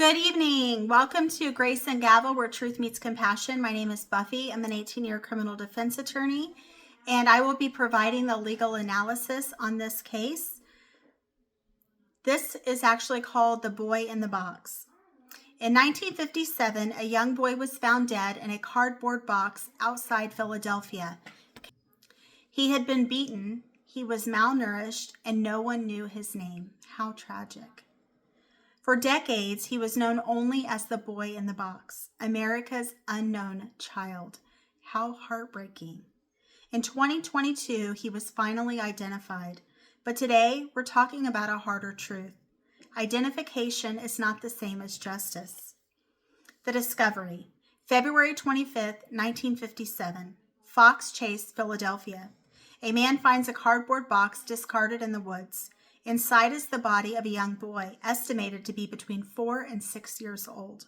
Good evening. Welcome to Grace and Gavel, where truth meets compassion. My name is Buffy. I'm an 18-year criminal defense attorney, and I will be providing the legal analysis on this case. This is actually called The Boy in the Box. In 1957, a young boy was found dead in a cardboard box outside Philadelphia. He had been beaten, he was malnourished, and no one knew his name. How tragic. For decades, he was known only as the boy in the box, America's unknown child. How heartbreaking. In 2022, he was finally identified. But today, we're talking about a harder truth. Identification is not the same as justice. The discovery. February 25th, 1957. Fox Chase, Philadelphia. A man finds a cardboard box discarded in the woods. Inside is the body of a young boy, estimated to be between 4 and 6 years old.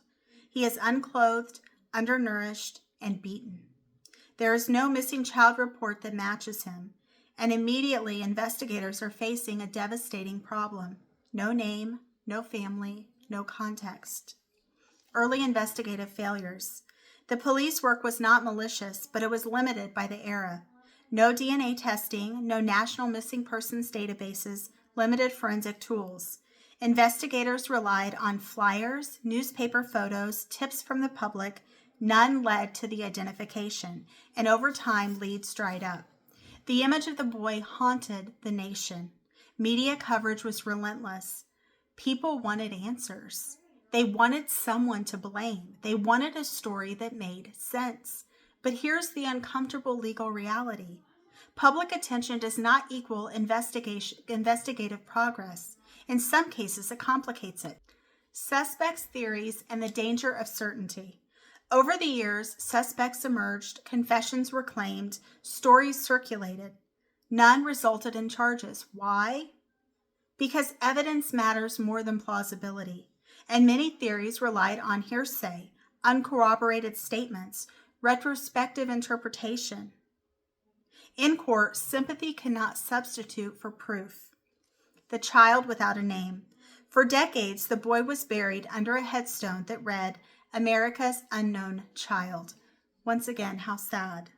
He is unclothed, undernourished, and beaten. There is no missing child report that matches him, and immediately investigators are facing a devastating problem. No name, no family, no context. Early investigative failures. The police work was not malicious, but it was limited by the era. No DNA testing, no national missing persons databases, limited forensic tools. Investigators relied on flyers, newspaper photos, tips from the public. None led to the identification, and over time, leads dried up. The image of the boy haunted the nation. Media coverage was relentless. People wanted answers. They wanted someone to blame. They wanted a story that made sense. But here's the uncomfortable legal reality. Public attention does not equal investigative progress. In some cases, it complicates it. Suspects' theories and the danger of certainty. Over the years, suspects emerged, confessions were claimed, stories circulated. None resulted in charges. Why? Because evidence matters more than plausibility, and many theories relied on hearsay, uncorroborated statements, retrospective interpretation. In court, sympathy cannot substitute for proof. The child without a name. For decades, the boy was buried under a headstone that read, America's unknown child. Once again, how sad.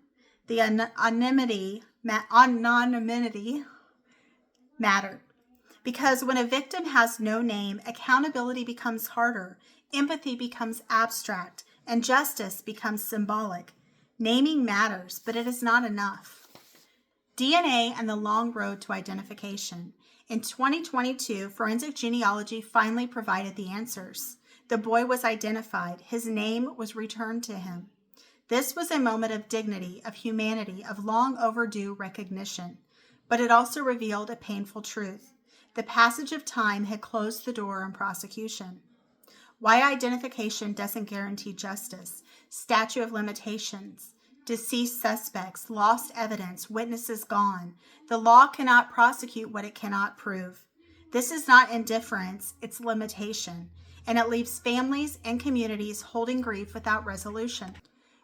The anonymity mattered. Because when a victim has no name, accountability becomes harder, empathy becomes abstract, and justice becomes symbolic. Naming matters, but it is not enough. DNA and the long road to identification. In 2022, forensic genealogy finally provided the answers. The boy was identified. His name was returned to him. This was a moment of dignity, of humanity, of long overdue recognition. But it also revealed a painful truth. The passage of time had closed the door on prosecution. Why identification doesn't guarantee justice. Statute of limitations. Deceased suspects, lost evidence, witnesses gone. The law cannot prosecute what it cannot prove. This is not indifference, it's limitation, and it leaves families and communities holding grief without resolution.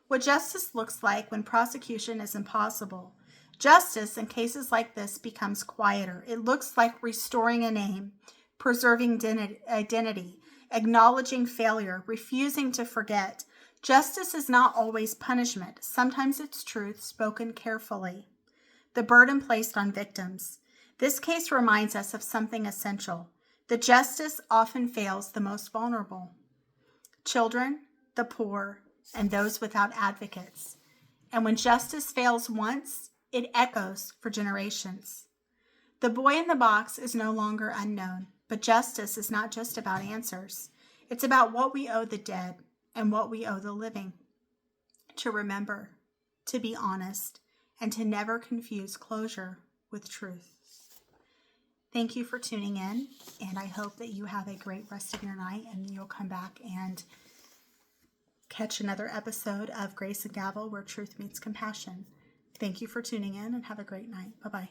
What justice looks like when prosecution is impossible. Justice in cases like this becomes quieter. It looks like restoring a name, preserving identity, acknowledging failure, refusing to forget. Justice is not always punishment. Sometimes it's truth spoken carefully. The burden placed on victims. This case reminds us of something essential. The justice often fails the most vulnerable. Children, the poor, and those without advocates. And when justice fails once, it echoes for generations. The boy in the box is no longer unknown, but justice is not just about answers. It's about what we owe the dead and what we owe the living. To remember, to be honest, and to never confuse closure with truth. Thank you for tuning in, and I hope that you have a great rest of your night and you'll come back and catch another episode of Grace and Gavel, where truth meets compassion. Thank you for tuning in and have a great night. Bye-bye.